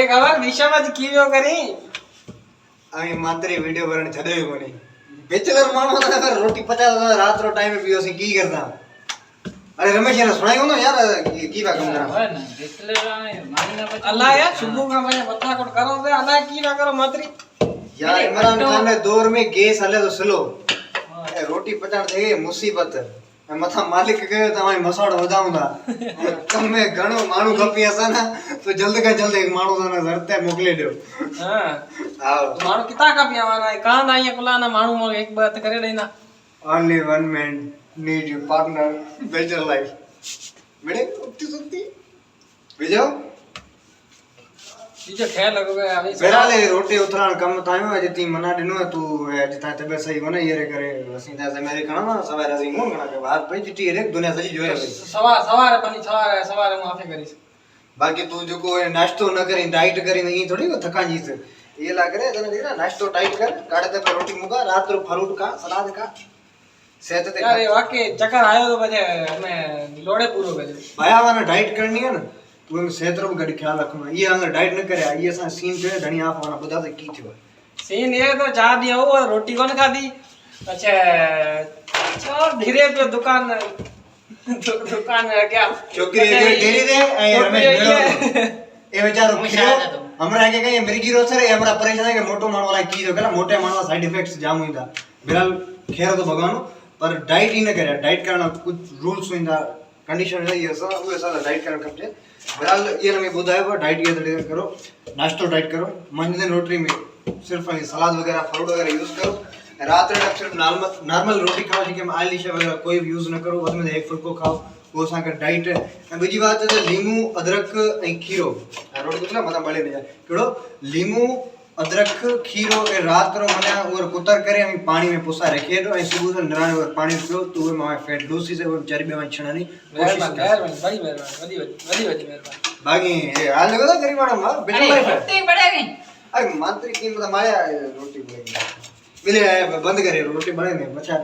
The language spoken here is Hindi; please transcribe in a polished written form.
ये खबर विषय में कीव्यो करी अभी मात्र वीडियो बनाने छदे कोनी बैचलर मानो था रोटी 50 रात रो टाइम में पियो सी की करता अरे रमेश ने सुनायो ना यार की बा कम करा ना बैचलर मानी ना अल्लाह यार सुबह का मैंने बता कोट करो दे अल्लाह की ना करो मात्री यार इमरान खान ने दौर में गैस हले तो स्लो रोटी पचाण थे मुसीबत मथा मालिक कहे तमारी मसाड़ वधाऊंगा कम में घणो मानू खपी असा ना तो जल्द का जल्द एक मानू साने जरते मोकले दो हां आओ तो मानू किता का पियावाना है कांद आया कुला ना मानू मो एक बात करे देना only one man need you partner better life मेरे उठी सुती भेजो बीजो ख्याल लगो गया अभी बेराले रोटी उतरान कम तायो जती मना दिनो तू जता तबे सही बने ये रे करे सीधा से मेरे कणा ना सवारे से मोन कणा के बात पे चिट्ठी रे दुनिया सजी जोए भाई सवार बनी सवार माफे करीस बाकी तू जो को नाश्तो न करी डाइट करी नहीं थोड़ी को थका जी से ये लाग रे तने देखना नाश्तो टाइट कर काढ़े ते रोटी मुका रात रो फ्रूट का सलाद का सेहत ते यार वाके चक्कर आयो तो बजे मैं लोड़े पूरो कर भाया वाला डाइट करनी है ना तू सेहत रो गड ख्याल रखना ये अगर डाइट न करे ये सा सीन पे धनी आप वाला बता दे की थयो सीन ये तो चार दिया हो रोटी कोन खादी अच्छा चार धीरे पे दुकान है क्या छोकरी डेरी दे ए रमेश मेलो ए बेचारो खियो हमरा के कहीं मिर्गी रो सर हमरा परेशान है के मोटो मानो वाला की जो कला मोटे मानो साइड इफेक्ट्स जाम हुईदा बिरल खैर तो भगवान पर डाइट ही न करे डाइट करना कुछ रूल्स हुईदा कंडीशन है ये सब वो सारा डाइट करना खपे बिरल ये ने बुधायो डाइट ये तरीके करो नाश्तो डाइट करो मंझंदि रोटी में सिर्फ सलाद वगैरह फ्रूट वगैरह यूज करो रात रे सिर्फ नॉर्मल रोटी खाओ जी के आयली शे वगैरह कोई भी यूज न करो उसमें एक फुलको खाओ वो सा का डाइट है बीजी बात है लीमू अदरक ए खीरो रोटी कुछ मत बळे नहीं केड़ो लीमू अदरक खीरो ए रात रो मने और कुतर करे हम पानी में पुसा रखे दो ए सुबह से नराने और पानी पियो तो वो में फैट लूसी से वो चर्बी में छना नहीं मेहरबानी बड़ी मेहरबानी बड़ी मेहरबानी बाकी ये हाल लगा करी मैडम बेटा लाइफ है रोटी बढ़ेगी अरे मात्र की मतलब माया रोटी बनेगी मिले बंद करे रोटी बने नहीं बचा